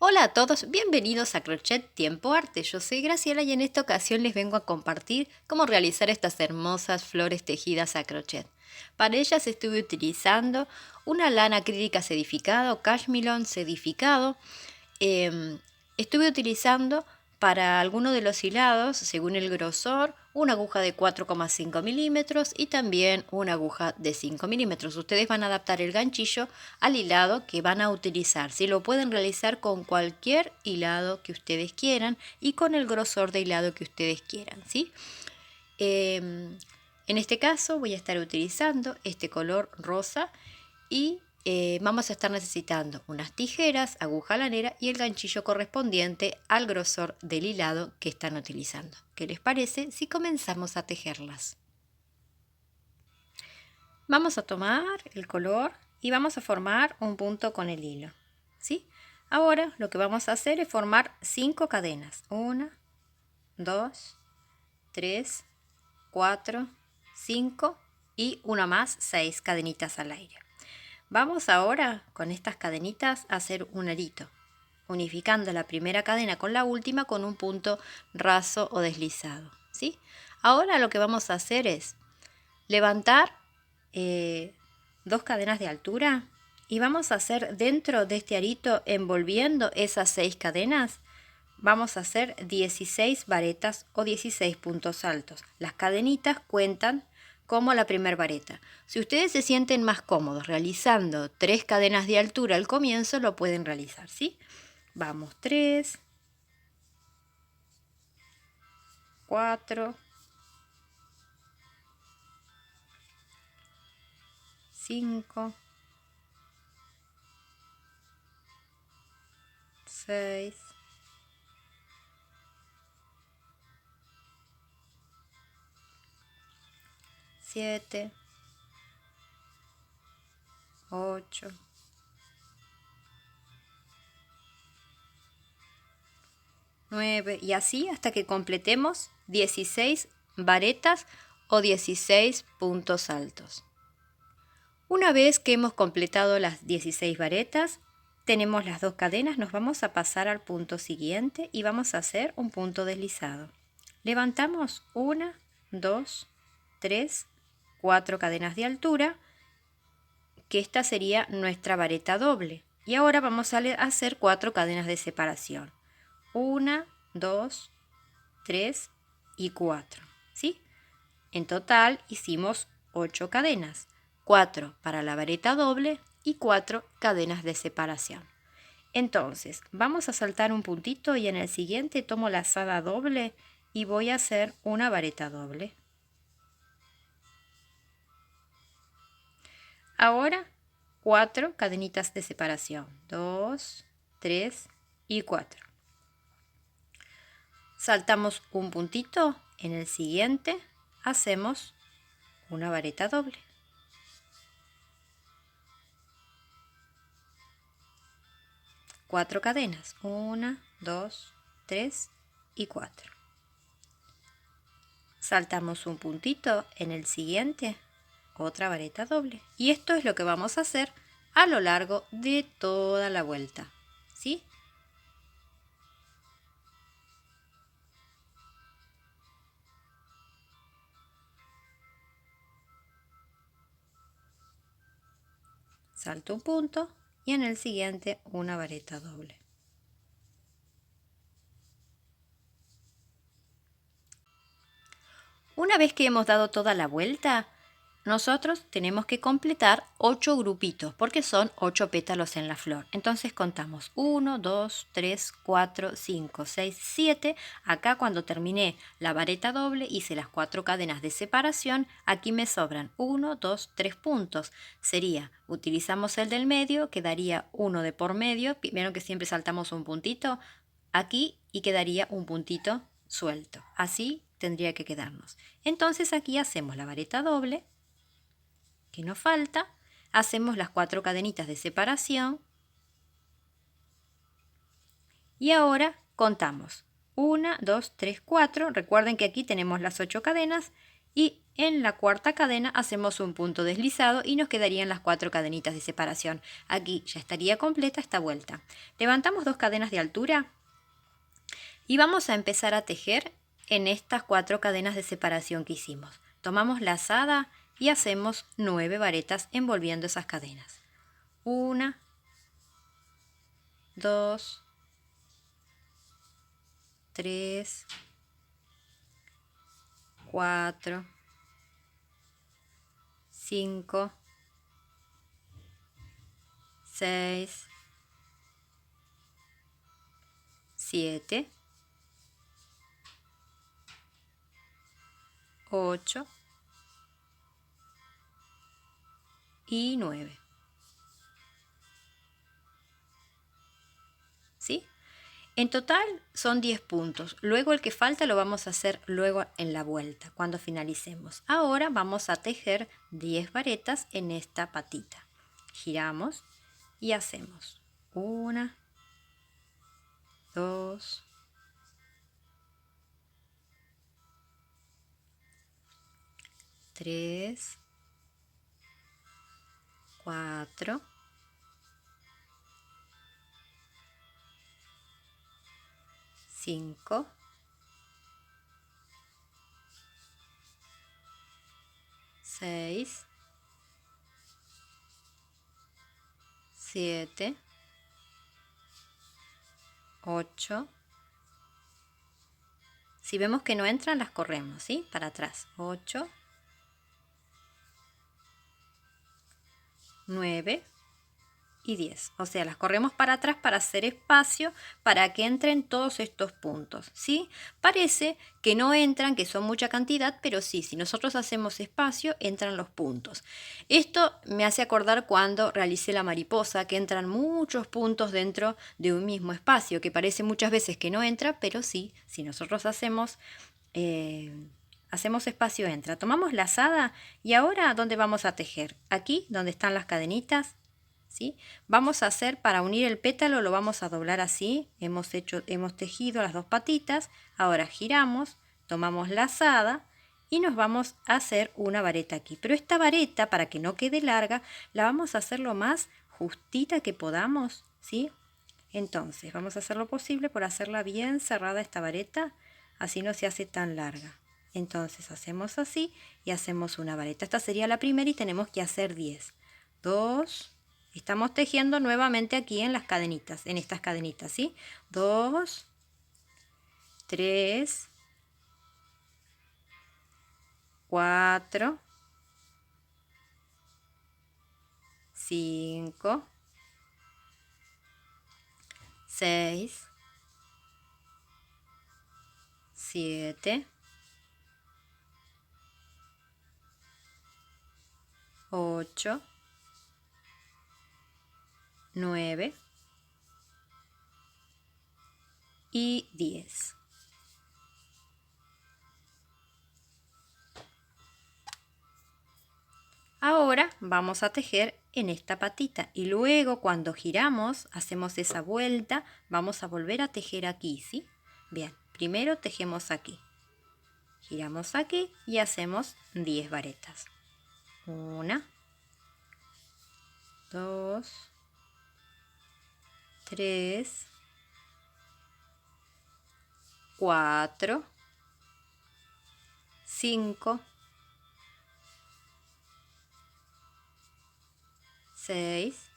Hola a todos, bienvenidos a Crochet Tiempo Arte. Yo soy Graciela y en esta ocasión les vengo a compartir cómo realizar estas hermosas flores tejidas a crochet. Para ellas estuve utilizando una lana acrílica sedificada o cashmere sedificado. Estuve utilizando para algunos de los hilados, según el grosor, una aguja de 4,5 milímetros y también una aguja de 5 milímetros. Ustedes van a adaptar el ganchillo al hilado que van a utilizar. Si lo pueden realizar con cualquier hilado que ustedes quieran y con el grosor de hilado que ustedes quieran, ¿sí? En este caso voy a estar utilizando este color rosa y vamos a estar necesitando unas tijeras, aguja lanera y el ganchillo correspondiente al grosor del hilado que están utilizando. ¿Qué les parece si comenzamos a tejerlas? Vamos a tomar el color y vamos a formar un punto con el hilo, ¿sí? Ahora lo que vamos a hacer es formar 5 cadenas. 1, 2, 3, 4, 5 y una más, 6 cadenitas al aire. Vamos ahora con estas cadenitas a hacer un arito, unificando la primera cadena con la última con un punto raso o deslizado, ¿sí? Ahora lo que vamos a hacer es levantar 2 cadenas de altura y vamos a hacer dentro de este arito, envolviendo esas 6 cadenas, vamos a hacer 16 varetas o 16 puntos altos. Las cadenitas cuentan como la primer vareta. Si ustedes se sienten más cómodos realizando 3 cadenas de altura al comienzo, lo pueden realizar, ¿sí? Vamos, 3, 4, 5, 6, 7, 8, 9 y así hasta que completemos 16 varetas o 16 puntos altos. Una vez que hemos completado las 16 varetas, tenemos las 2 cadenas, nos vamos a pasar al punto siguiente y vamos a hacer un punto deslizado. Levantamos 1, 2, 3, 4 cadenas de altura, que esta sería nuestra vareta doble. Y ahora vamos a hacer 4 cadenas de separación. 1, 2, 3 y 4, ¿sí? En total hicimos 8 cadenas, 4 para la vareta doble y 4 cadenas de separación. Entonces, vamos a saltar un puntito y en el siguiente tomo la lazada doble y voy a hacer una vareta doble. Ahora 4 cadenitas de separación, 2, 3 y 4. Saltamos un puntito, en el siguiente hacemos una vareta doble. 4 cadenas, 1, 2, 3 y 4. Saltamos un puntito, en el siguiente otra vareta doble. Y esto es lo que vamos a hacer a lo largo de toda la vuelta, ¿sí? Salto un punto y en el siguiente una vareta doble. Una vez que hemos dado toda la vuelta, nosotros tenemos que completar 8 grupitos porque son 8 pétalos en la flor. Entonces contamos 1, 2, 3, 4, 5, 6, 7. Acá cuando terminé la vareta doble hice las 4 cadenas de separación. Aquí me sobran 1, 2, 3 puntos. Sería, utilizamos el del medio, quedaría uno de por medio. Primero que siempre saltamos un puntito aquí y quedaría un puntito suelto. Así tendría que quedarnos. Entonces aquí hacemos la vareta doble que nos falta, hacemos las 4 cadenitas de separación y ahora contamos 1, 2, 3, 4. Recuerden que aquí tenemos las 8 cadenas y En la cuarta cadena hacemos un punto deslizado y nos quedarían las 4 cadenitas de separación. Aquí ya estaría completa esta vuelta. Levantamos 2 cadenas de altura y vamos a empezar a tejer en estas 4 cadenas de separación que hicimos. Tomamos lazada y hacemos 9 varetas envolviendo esas cadenas. 1, 2, 3, 4, 5, 6, 7, 8 y 9. ¿Sí? En total son 10 puntos. Luego el que falta lo vamos a hacer luego en la vuelta, cuando finalicemos. Ahora vamos a tejer 10 varetas en esta patita. Giramos y hacemos 1, 2, 3, 4, 5, 6, 7, 8. Si vemos que no entran, las corremos, ¿sí? Para atrás. 8, 9 y 10. O sea, las corremos para atrás para hacer espacio para que entren todos estos puntos, ¿sí? Parece que no entran, que son mucha cantidad, pero sí, si nosotros hacemos espacio, entran los puntos. Esto me hace acordar cuando realicé la mariposa, que entran muchos puntos dentro de un mismo espacio, que parece muchas veces que no entra, pero sí, si nosotros hacemos espacio, entra. Tomamos lazada y ahora, ¿dónde vamos a tejer? Aquí, donde están las cadenitas, ¿sí? Vamos a hacer, para unir el pétalo, lo vamos a doblar así. Hemos tejido las 2 patitas. Ahora giramos, tomamos lazada y nos vamos a hacer una vareta aquí. Pero esta vareta, para que no quede larga, la vamos a hacer lo más justita que podamos, ¿sí? Entonces, vamos a hacer lo posible por hacerla bien cerrada esta vareta, así no se hace tan larga. Entonces hacemos así y hacemos una vareta. Esta sería la primera y tenemos que hacer 10. 2, estamos tejiendo nuevamente aquí en las cadenitas, en estas cadenitas, ¿sí? 2, 3, 4, 5, 6, 7, 8, 9 y 10. Ahora vamos a tejer en esta patita y luego cuando giramos, hacemos esa vuelta, vamos a volver a tejer aquí, ¿sí? Bien, primero tejemos aquí. Giramos aquí y hacemos 10 varetas. 1, 2, 3, 4, 5, 6,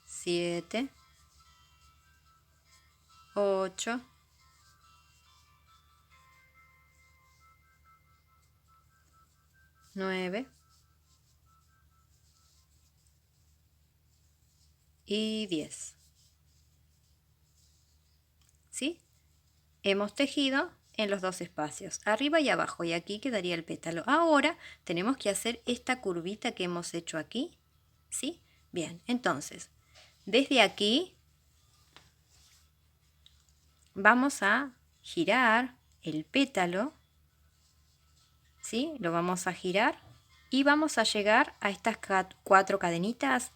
7, 8, 9 y 10. ¿Sí? Hemos tejido en los 2 espacios, arriba y abajo, y aquí quedaría el pétalo. Ahora tenemos que hacer esta curvita que hemos hecho aquí, ¿sí? Bien, entonces, desde aquí vamos a girar el pétalo, ¿sí? Lo vamos a girar y vamos a llegar a estas 4 cadenitas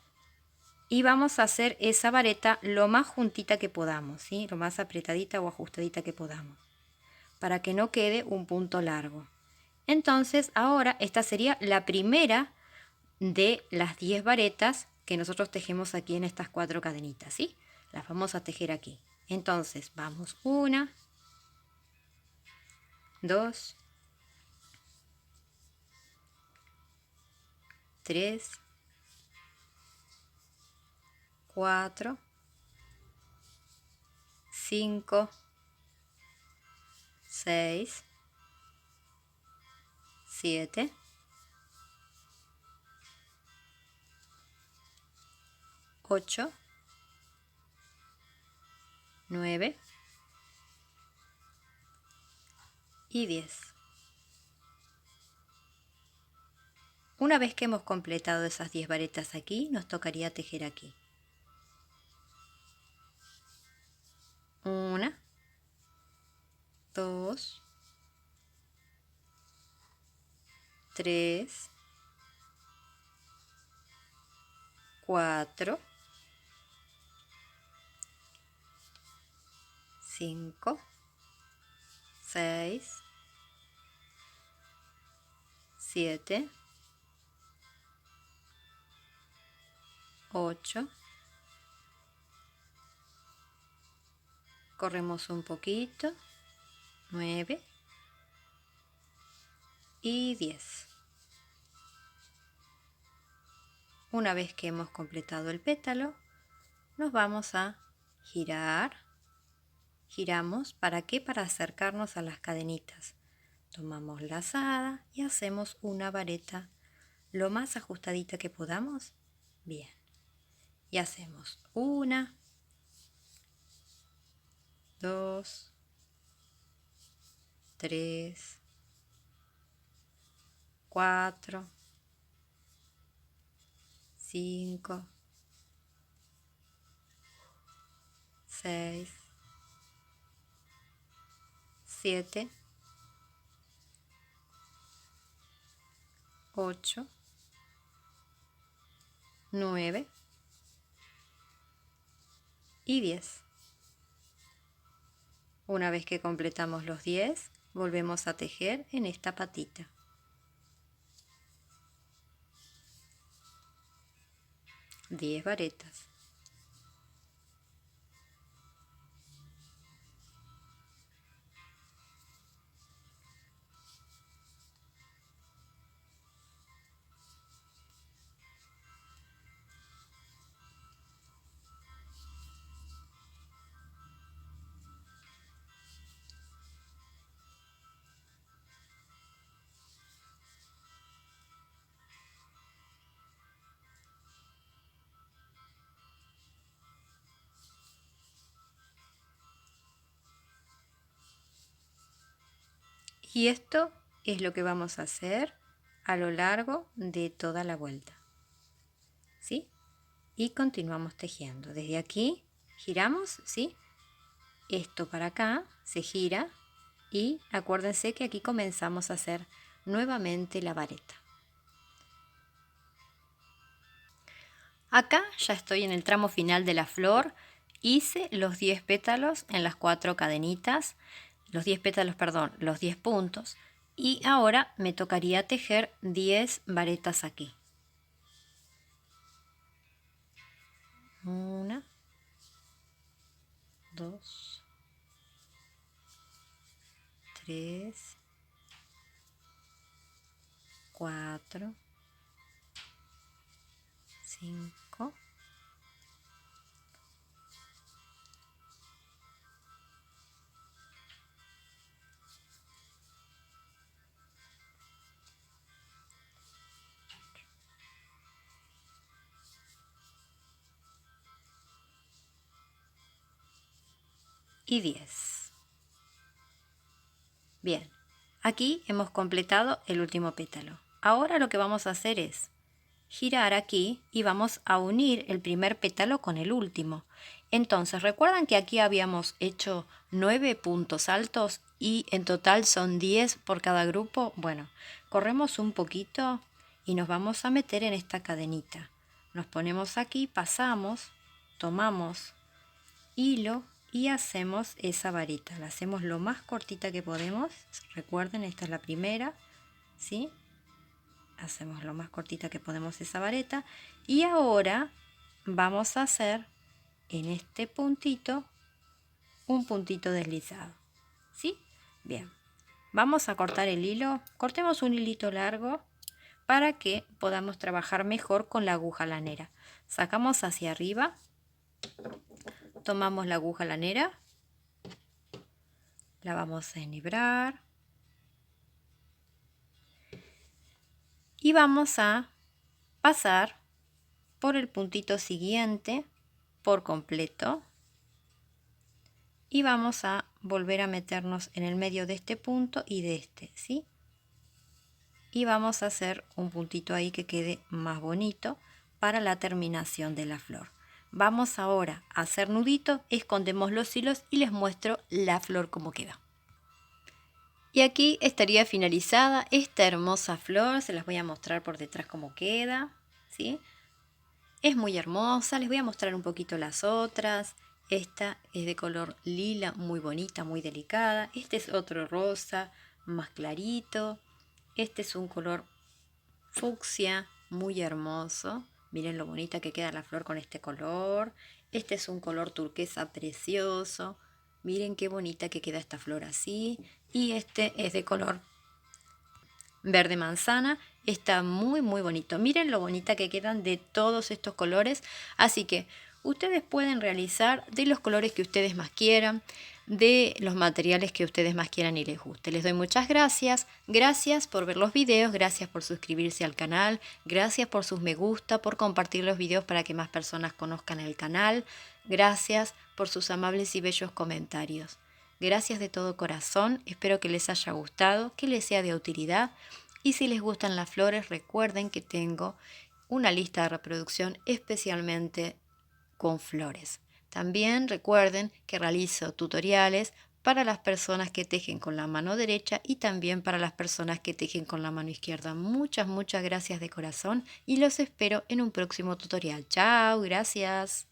y vamos a hacer esa vareta lo más juntita que podamos, ¿sí? Lo más apretadita o ajustadita que podamos. para que no quede un punto largo. Entonces ahora esta sería la primera de las 10 varetas que nosotros tejemos aquí en estas 4 cadenitas, ¿sí? Las vamos a tejer aquí. Entonces vamos 1, 2, 3, 4, 5, 6, 7, 8, 9 y 10. Una vez que hemos completado esas 10 varetas aquí, nos tocaría tejer aquí. 1, 2, 3, 4, 5, 6, 7, 8, corremos un poquito, 9 y 10. Una vez que hemos completado el pétalo, nos vamos a girar. Giramos, ¿para qué? Para acercarnos a las cadenitas. Tomamos la lazada y hacemos una vareta lo más ajustadita que podamos. Bien. Y hacemos 1, 2, 3, 4, 5, 6, 7, 8, 9 y 10. Una vez que completamos los 10, volvemos a tejer en esta patita. 10 varetas. Y esto es lo que vamos a hacer a lo largo de toda la vuelta. ¿Sí? Y continuamos tejiendo. Desde aquí giramos, ¿sí? Esto para acá se gira y acuérdense que aquí comenzamos a hacer nuevamente la vareta. Acá ya estoy en el tramo final de la flor. Hice los 10 pétalos en las 4 cadenitas. Los 10 pétalos, perdón, los 10 puntos. Y ahora me tocaría tejer 10 varetas aquí. 1, 2, 3, 4, 5, 10. Bien, aquí hemos completado el último pétalo. Ahora lo que vamos a hacer es girar aquí y vamos a unir el primer pétalo con el último. Entonces, ¿recuerdan que aquí habíamos hecho 9 puntos altos y en total son 10 por cada grupo? Bueno, corremos un poquito y nos vamos a meter en esta cadenita. Nos ponemos aquí, pasamos, tomamos hilo y hacemos esa varita. La hacemos lo más cortita que podemos. Recuerden, esta es la primera, ¿sí? Hacemos lo más cortita que podemos esa vareta. Y ahora vamos a hacer en este puntito un puntito deslizado, ¿sí? Bien, vamos a cortar el hilo. Cortemos un hilito largo para que podamos trabajar mejor con la aguja lanera. Sacamos hacia arriba, tomamos la aguja lanera, la vamos a enhebrar y vamos a pasar por el puntito siguiente por completo y vamos a volver a meternos en el medio de este punto y de este, ¿sí? Y vamos a hacer un puntito ahí que quede más bonito para la terminación de la flor. Vamos ahora a hacer nudito, escondemos los hilos y les muestro la flor como queda. Y aquí estaría finalizada esta hermosa flor. Se las voy a mostrar por detrás cómo queda, ¿sí? Es muy hermosa. Les voy a mostrar un poquito las otras. Esta es de color lila, muy bonita, muy delicada. Este es otro rosa, más clarito. Este es un color fucsia, muy hermoso. Miren lo bonita que queda la flor con este color. Este es un color turquesa precioso. Miren qué bonita que queda esta flor así. Y este es de color verde manzana. Está muy bonito. Miren lo bonita que quedan de todos estos colores. Así que ustedes pueden realizar de los colores que ustedes más quieran, de los materiales que ustedes más quieran y les guste. Les doy muchas gracias. Gracias por ver los videos, gracias por suscribirse al canal, gracias por sus me gusta, por compartir los videos para que más personas conozcan el canal. Gracias por sus amables y bellos comentarios. Gracias de todo corazón. Espero que les haya gustado, que les sea de utilidad. Y si les gustan las flores, recuerden que tengo una lista de reproducción especialmente con flores. También recuerden que realizo tutoriales para las personas que tejen con la mano derecha y también para las personas que tejen con la mano izquierda. Muchas gracias de corazón y los espero en un próximo tutorial. Chao, gracias.